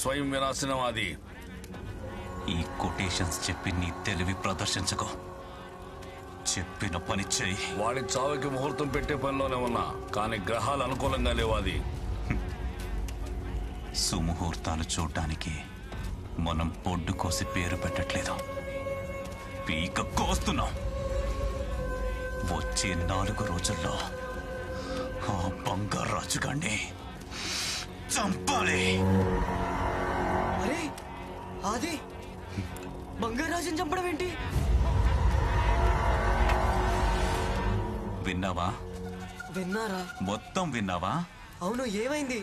స్వయం వినాశనం అది. ఈ కొటేషన్స్ చెప్పి నీ తెలివి ప్రదర్శించకు. చెప్పిన పని చేయి. వాడి చావుకి ముహూర్తం పెట్టే పనిలోనే ఉన్నా, కానీ గ్రహాలు అనుకూలంగా లేవు. అది సుముహూర్తాలు చూడటానికి మనం పొడ్డు కోసి పేరు పెట్టట్లేదు, పీక కోస్తున్నాం. వచ్చే 4 రోజుల్లో ఆ బంగారాజు గాన్ని చంపాలి. అరే అది బంగారాజుని చంపడం ఏంటి? విన్నావా? విన్నారా? మొత్తం విన్నావా? అవును, ఏమైంది?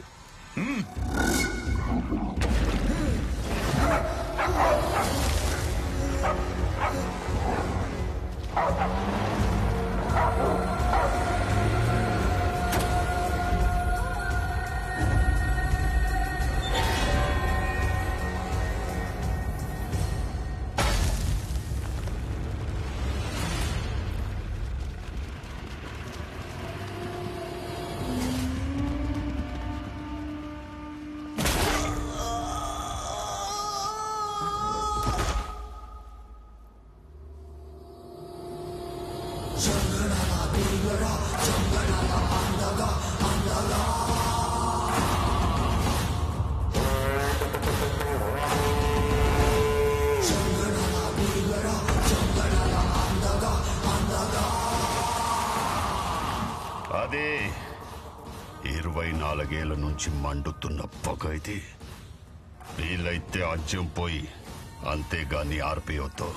అదే 24 ఏళ్ల నుంచి మండుతున్న పొగ. ఇది వీలైతే ఆజ్యం పోయి, అంతేగాని ఆర్పిఓతో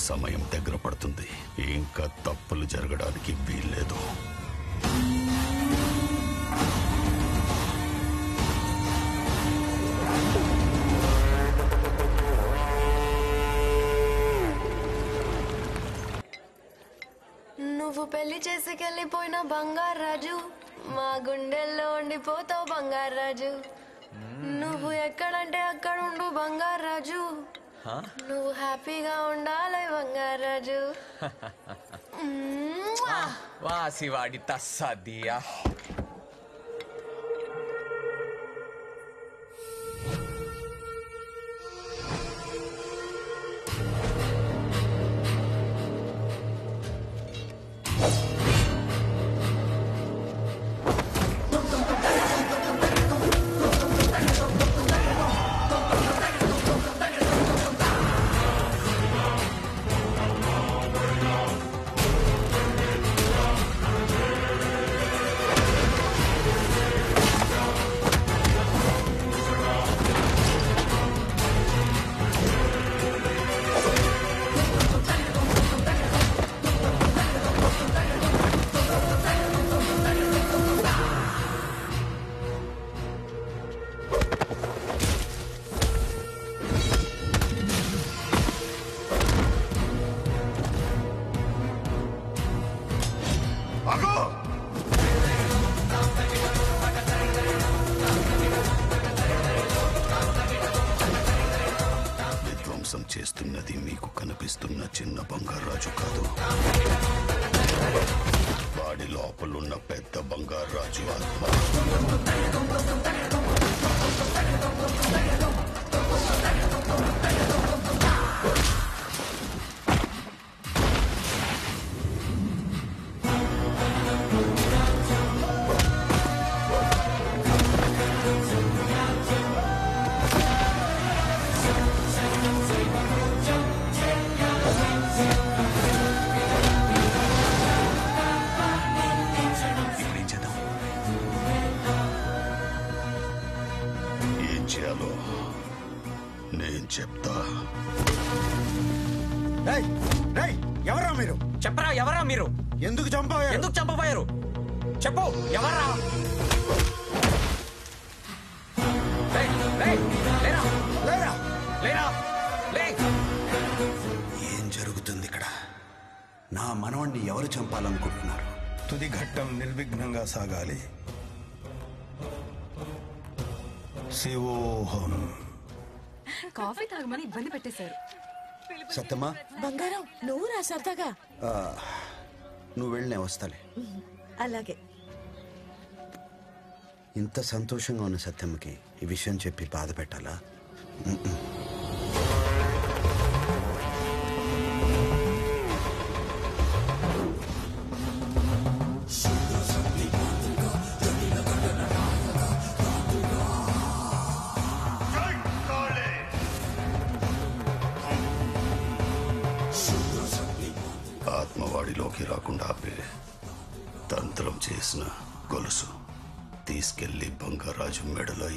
సమయం దగ్గర పడుతుంది. ఇంకా తప్పులు జరగడానికి వీల్లేదు. నువ్వు పెళ్లి చేసుకెళ్ళిపోయిన బంగారాజు, మా గుండెల్లో ఉండిపోతావు బంగారాజు. నువ్వు ఎక్కడంటే అక్కడ ఉండు బంగారాజు. నువ్వు హ్యాపీగా ఉండాలి బంగారాజు. వాసివాడి తస్సదియా. విధ్వంసం చేస్తున్నది మీకు కనిపిస్తున్న చిన్న బంగారాజు కాదు, వాడి లోపలున్న పెద్ద బంగారాజు ఆత్మ. నేను చెప్తా. ఎవరా మీరు? చెప్పరా, ఎవరా మీరు? ఎందుకు చంపబోయారు? చెప్పు, ఎవరా? ఏం జరుగుతుంది ఇక్కడ? నా మనవణ్ణి ఎవరు చంపాలనుకుంటున్నారు? తుది ఘట్టం నిర్విఘ్నంగా సాగాలి. శివోహం. కాఫీ తాగమని ఇబ్బంది పెట్టేశారు. సత్యమ్మా, బంగారం నువ్వు రా సరదాగా. నువ్వు వెళ్ళినే వస్తాలే. అలాగే. ఇంత సంతోషంగా ఉన్న సత్యమ్మకి ఈ విషయం చెప్పి బాధ పెట్టాలా? ఆత్మవాడిలోకి రాకుండా ఆపే తంత్రం చేసిన గొలుసు తీసుకెళ్లి బంగారాజు మెడలో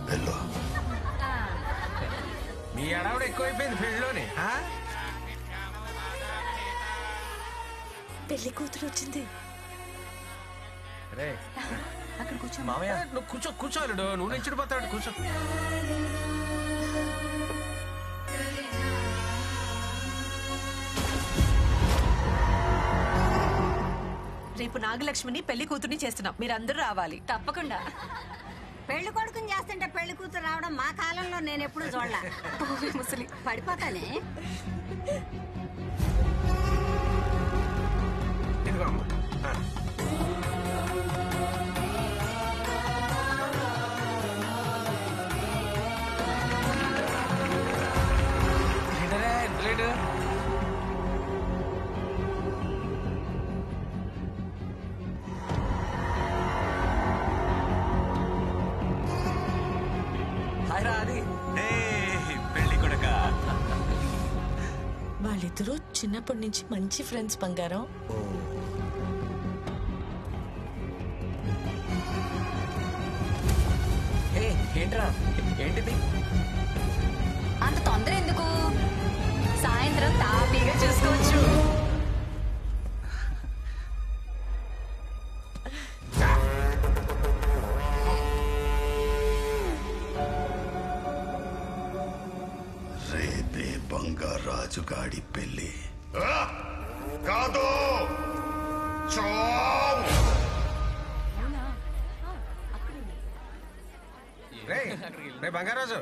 వెళ్ళు. మీ అడవుడు ఎక్కువైపోయింది పెళ్ళిలోని. పెళ్లి కూతురు వచ్చింది. అక్కడ కూర్చో మామయ్య. నువ్వు కూర్చోలేడు, నువ్వు నించుడు పోతాడు. కూర్చో. రేపు నాగలక్ష్మిని పెళ్లి కూతుర్ని చేస్తున్నాం, మీరందరూ రావాలి. తప్పకుండా. పెళ్లి కొడుకుని చేస్తుంటే పెళ్లి కూతురు రావడం మా కాలంలో నేను ఎప్పుడు చూడలే. ముసలి పడిపోతానే. వాళ్ళిద్దరూ చిన్నప్పటి నుంచి మంచి ఫ్రెండ్స్ బంగారం. ఏంట్రా ఏంటిది? అంత తొందర ఎందుకు? సాయంత్రం తాపీగా చూసుకోవచ్చు. రేపే బంగారాజుగాడి పెళ్లి కాదు. బంగారాజు,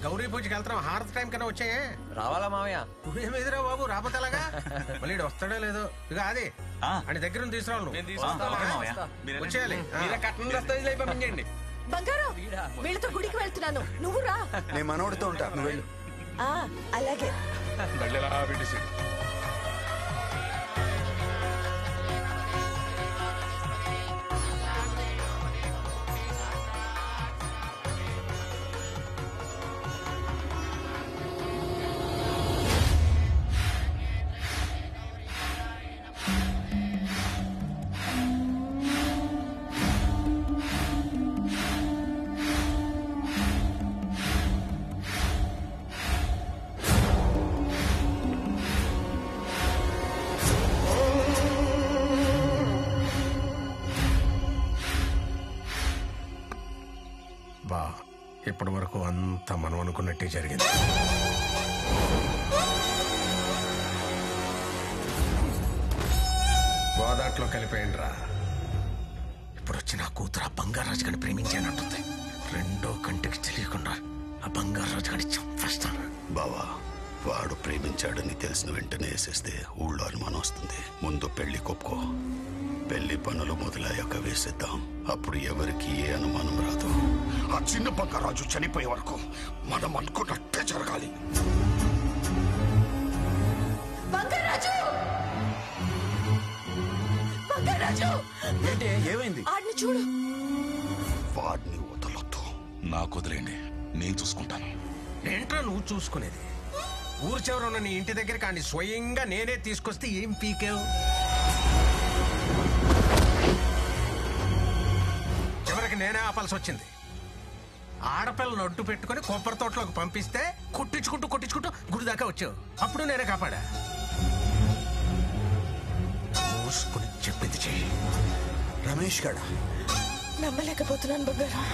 గౌరీ పూజకి వెళ్తున్నాం. హారతి టైం కన్నా వచ్చాయే. రావాలా మామయ్య? నువ్వేమిదిరా బాబు, రాబోతే అలాగా. మళ్ళీ వస్తాడో లేదో. ఇక అది అని దగ్గర తీసుకురావు. వచ్చేయాలి. పంపించండి. బంగారం, వీళ్ళతో గుడికి వెళ్తున్నాను, నువ్వు రా. నేను మనోడితో ఉంటా, నువ్వు వెళ్ళు. అలాగే. ఇప్పటి వరకు అంతా మనం అనుకున్నట్టే జరిగింది. గోదాట్లో కలిపేయండి రా. ఇప్పుడు వచ్చి నా కూతురు ఆ బంగారాజు గడిని ప్రేమించానంటుంది. రెండో కంటికి తెలియకుండా ఆ బంగారాజు గడి చంపేస్తాను. బావా, వాడు ప్రేమించాడని తెలిసిన వెంటనే వేసేస్తే ఊళ్ళో అనుమానం వస్తుంది. ముందు పెళ్లి కొప్పుకో. పెళ్లి పనులు మొదలయ్యాక వేసేద్దాం. అప్పుడు ఎవరికి ఏ అనుమానం రాదు. ఆ చిన్న బంగారాజు చనిపోయే వరకు మనం అనుకున్నట్టే జరగాలి. ఏమైంది? చూడు. వాడిని వదలొద్దు. నాకు వదిలేండి, నేను చూసుకుంటాను. ఏంట్రా నువ్వు చూసుకునేది? ఊరు చివర ఉన్న నీ ఇంటి దగ్గర కానీ స్వయంగా నేనే తీసుకొస్తే ఏం పీకేవు? చివరికి నేనే ఆపాల్సి వచ్చింది. ఆడపిల్లను అడ్డు పెట్టుకుని కొబ్బరి తోటలోకి పంపిస్తే కొట్టించుకుంటూ గుడి దాకా వచ్చావు. అప్పుడు నేనే కాపాడా. మూసుకుని చెప్పింది చెయ్యి. రమేష్ గడ నమ్మలేకపోతున్నాను బంగారం.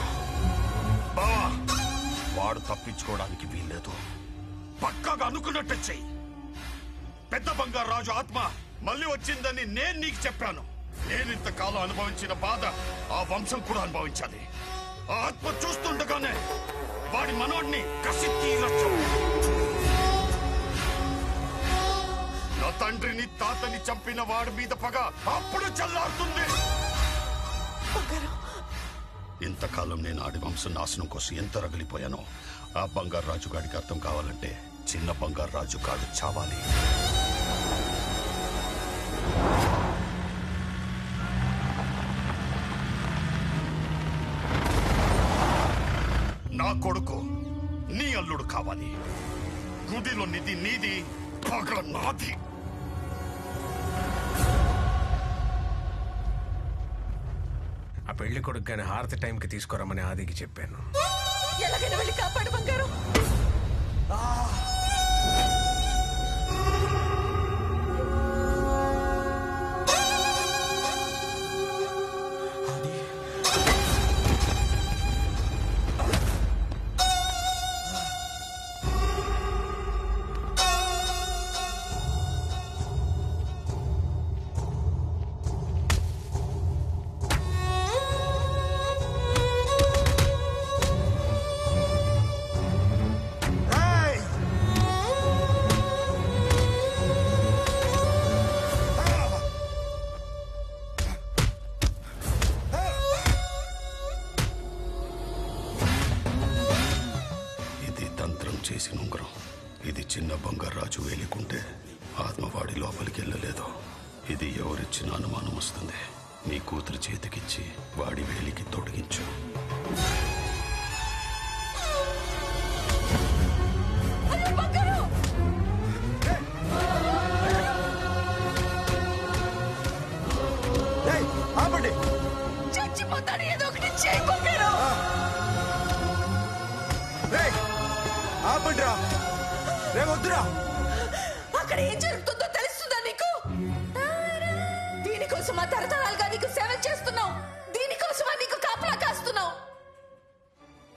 వాడు తప్పించుకోవడానికి వీల్లేదు. పక్కాగా అనుకున్నట్టు చెయ్యి. పెద్ద బంగారాజు ఆత్మ మళ్ళీ వచ్చిందని నేను నీకు చెప్పాను. నేను ఇంతకాలం అనుభవించిన బాధ ఆ వంశం కూడా అనుభవించాలి. ఆ ఆత్మ చూస్తుండగానే వాడి మనోడిని కసి తీరొచ్చు. నా తండ్రిని తాతని చంపిన వాడి మీద పగ అప్పుడు చల్లారుతుంది. ఇంతకాలం నేను ఆడి వంశం నాశనం కోసం ఎంత రగిలిపోయానో ఆ బంగారు రాజు గాడికి అర్థం కావాలంటే చిన్న బంగారు రాజు కాడు చావాలి. నా కొడుకు నీ అల్లుడు కావాలి. గుడిలో నిధి నీది, పగ నాది. ఆ పెళ్లి కొడుకు గాని హారతి టైంకి తీసుకురమ్మని ఆదికి చెప్పాను. ఎలాగైనా వెళ్ళి కాపాడు బంగారం. చేసిన ఉంగరం. ఇది చిన్న బంగారు రాజు వేలికుంటే ఆత్మవాడి లోపలికి వెళ్ళలేదు. ఇది ఎవరిచ్చిన అనుమానం వస్తుంది. నీ కూతురు చేతికిచ్చి వాడి వేలికి తొడిగించు. ఆపండి. చచ్చిపోతాడు, ఏదో ఒకటి చేయకపోయారు. ఆపండిరా, రే వద్దురా. అక్కడ ఏం జరుగుతుందో తెలుస్తుందా నీకు? దీనికోసమా తరతరాలుగా నీకు సేవ చేస్తున్నావు? దీనికోసమా నీకు కాపలా కాస్తున్నావు?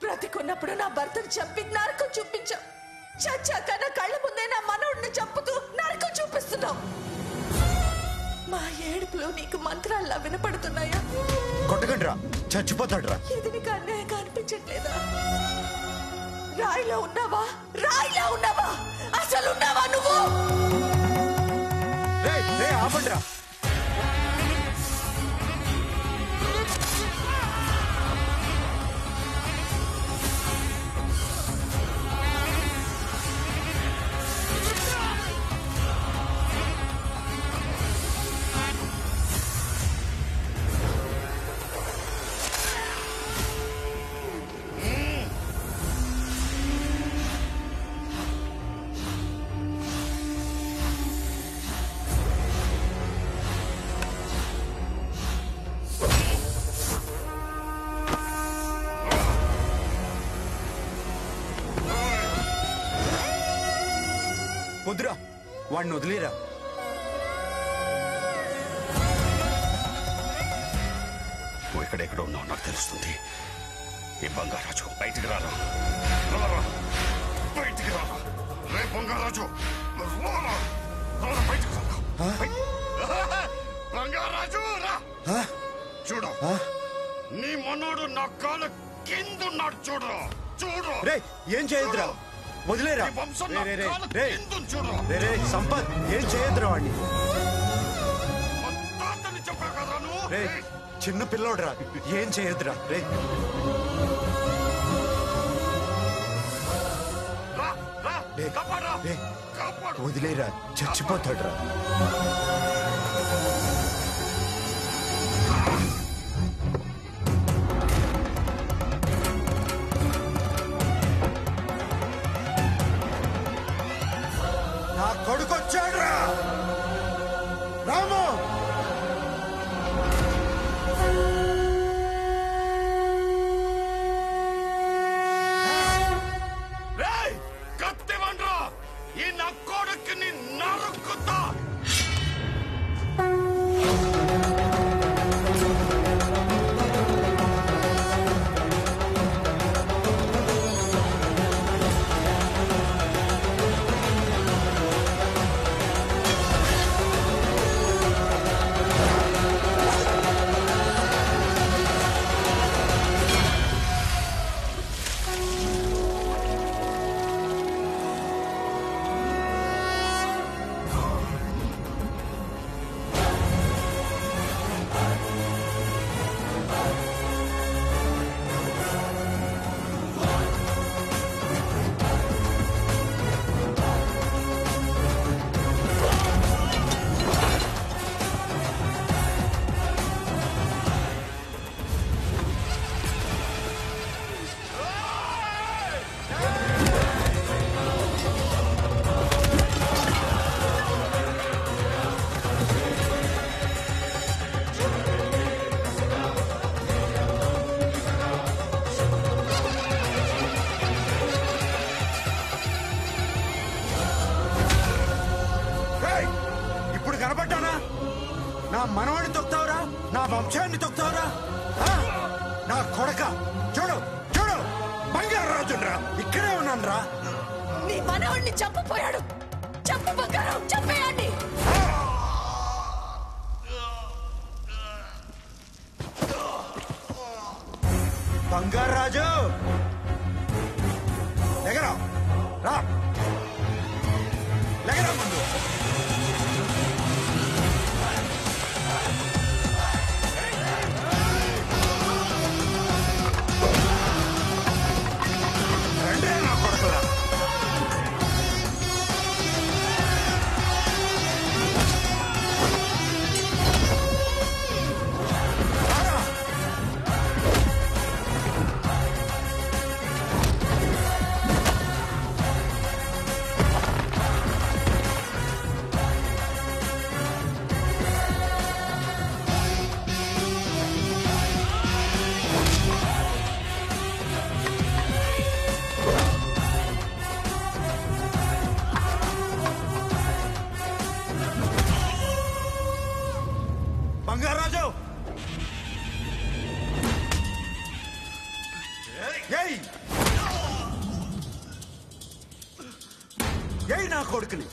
బ్రతికున్నప్పుడు నా భర్తను చంపి నరకం చూపించావు. చచ్చాక నా కళ్ళ ముందే నా మనవుడిని చంపుతూ నరకం చూపిస్తున్నావు. మా ఏడుపులో నీకు మంత్రాల్లా వినపడుతున్నాయా? కొట్టకండిరా, చచ్చిపోతాడురా. ఇది నీకు అన్యాయంగా అనిపించట్లేదా? రాయిలో ఉన్నావా? రాయిలో ఉన్నావా? అసలు ఉన్నావా నువ్వు? ఆపండిరా. వద్దురా, వాడిని వదిలేరా. నువ్వు ఎక్కడెక్కడ ఉన్నావు నాకు తెలుస్తుంది. ఈ బంగారాజు బయటికి రారా, బయటికి రారా. రే బంగారాజు, బయటికి రా. బంగారాజు రా. చూడు, నీ మనోడు నా కాళ్ళ కిందున్నాడు. చూడు చూడు. రే ఏం చేయొద్దురా, వదిలేరా. సంపత్ ఏం చేయొద్దురా వాడిని. రే చిన్న పిల్లోడ్రా, ఏం చేయొద్దురా. రే వదిలేరా, చచ్చిపోతాడురా. నా కొడుకు వచ్చాడురా రాము. కత్తివండ్రా, ఈ నా కొడుకుని నరుకుతా. మనవాడిని తొక్తావురా? నా వంశాన్ని తొక్తావురా? నా కొడక చూడు చూడు, బంగారు రాజురా, ఇక్కడే ఉన్నాను రా. నీ మనవాడిని చంపపోయాడు. చంపు బంగారం, చంపేయండి. బంగారు రాజు ఎగరా రా, లెగరా ముందు. రండి నా కొడుకురా. బంగారాజు ఏయ్ నా కొడుకుని.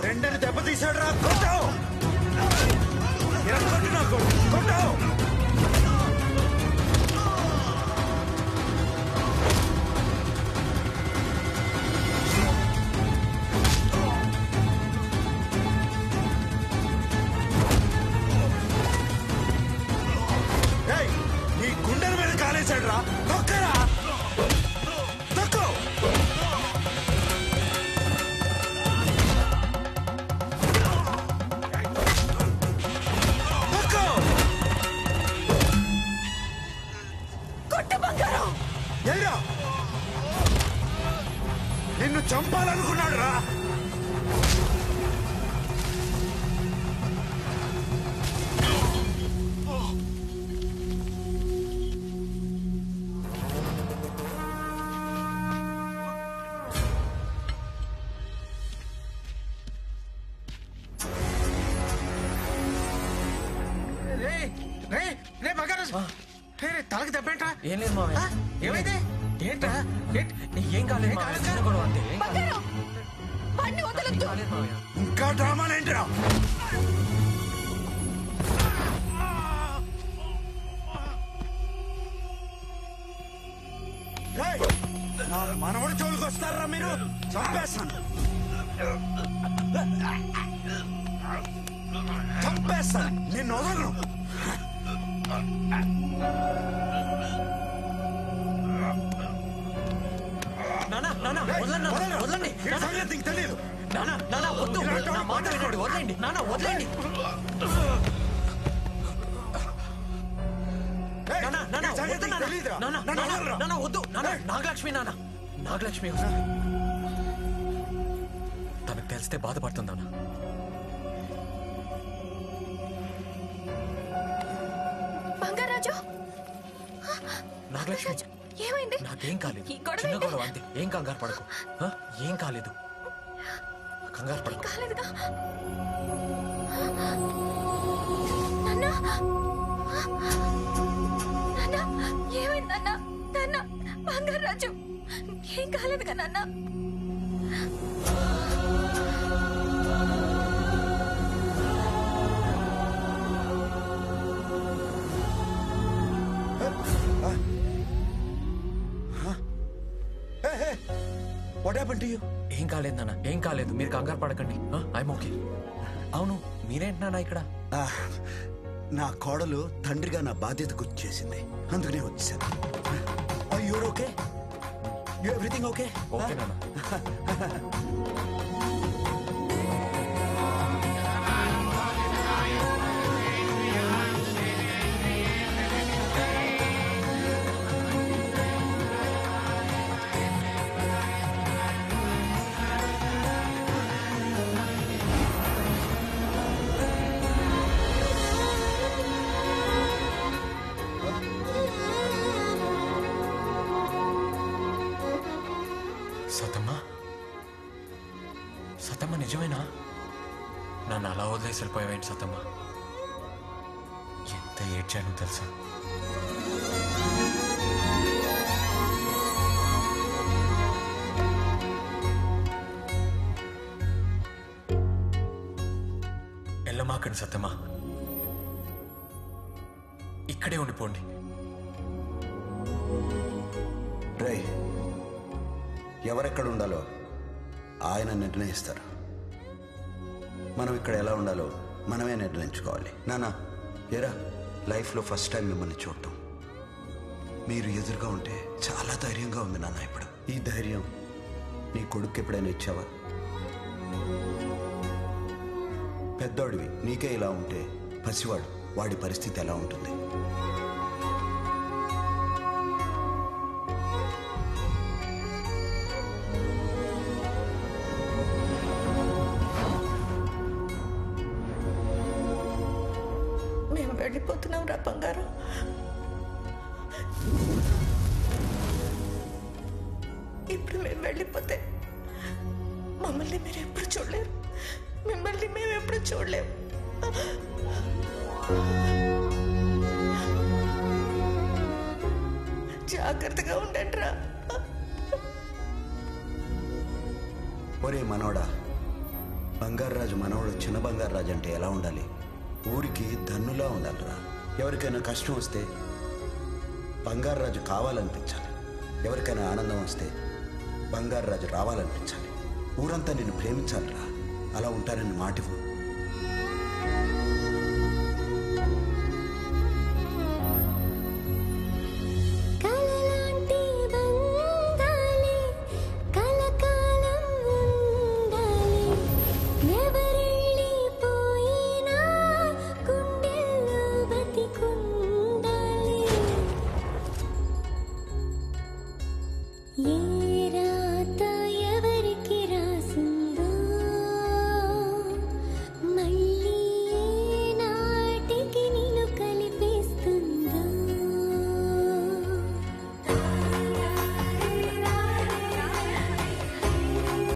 రెండని దెబ్బతీశాడు రా. కొట్టావు కొట్టు నాకు, కొట్టావు. నీ గుండెల మీద కాలేశాడు రా. తొక్కరా, తొక్కు. కొట్టు బంగారం. ఏరా, నిన్ను చంపాలనుకున్నాడు రా. తలకి దెబ్బేంట్రా? ఏం లేదు మావయ్య. ఏమైంది? ఏంట్రా? ఏం కాలేదు మావయ్య, చిన్న గొడవ అంతే. బంగారం, వాడిని వదలొద్దు. ఇంకా డ్రామాలేంటిరా? నా మనవడి జోలికి వస్తారా మీరు? చంపేస్తాను, చంపేస్తాను, నిన్ను వదలను. వదలండి. తెలియదు. వద్దు, నా మాట వినండి. వదలండి నాన్న, వదలండి. వద్దు నాగలక్ష్మి, నాగలక్ష్మి తనకు తెలిస్తే బాధపడుతుందన్నా. బంగారాజు, నాగలక్ష్మి ఏమైంది? నాకేం కాలేదు, చిన్న గొడవ అంతే. ఏం కంగారు పడకు. ఏం కాలేదు, కంగారు పడకు. కాలేదుగా నాన్న. నాన్న ఏమైంది నాన్న? నాన్న, బంగారాజు ఏం కాలేదుగా నాన్న? What happened to you? ఏం కాలేదు నాన్న, ఏం కాలేదు. మీరు కంగారు పడకండి. I'm okay. అవును, మీరేంటి నాన్న ఇక్కడ? నా కోడలు తండ్రిగా నా బాధ్యత గుర్తు చేసింది, అందుకనే వచ్చేసాను. You're okay? You everything okay? Okay నాన్న. సతమ్మా సతమ్మ నిజమేనా? నన్ను అలా వదిలేసి వెళ్ళిపోయావేంటి సతమ్మ? ఎంత ఏడ్చాను తెలుసా? ఎల్లమాకండి సతమ్మా, ఇక్కడే ఉండిపోండి. రై, ఎవరెక్కడ ఉండాలో ఆయన నిర్ణయిస్తారు. మనం ఇక్కడ ఎలా ఉండాలో మనమే నిర్ణయించుకోవాలి. నానా ఎరా, లైఫ్లో ఫస్ట్ టైం మిమ్మల్ని చూడటం, మీరు ఎదురుగా ఉంటే చాలా ధైర్యంగా ఉంది నాన్న. ఇప్పుడు ఈ ధైర్యం నీ కొడుకు ఎప్పుడైనా ఇచ్చావా? పెద్దోడివి నీకే ఇలా ఉంటే పసివాడు, వాడి పరిస్థితి ఎలా ఉంటుంది? మేము వెళ్ళిపోతున్నాం రా బంగారం. ఇప్పుడు మేము వెళ్ళిపోతే మమ్మల్ని మీరు ఎప్పుడు చూడలేరు, మిమ్మల్ని మేము ఎప్పుడు చూడలేము. జాగ్రత్తగా ఉండండి రా. ఒరే మనోడా, బంగారాజు మనవడు చిన్న బంగారాజు అంటే ఎలా ఉండాలి? ఊరికి ధన్నులా ఉండాలిరా. ఎవరికైనా కష్టం వస్తే బంగారాజు కావాలనిపించాలి, ఎవరికైనా ఆనందం వస్తే బంగారాజు రావాలనిపించాలి. ఊరంతా నిన్ను ప్రేమించాలిరా. అలా ఉంటానని మాటివ్వు.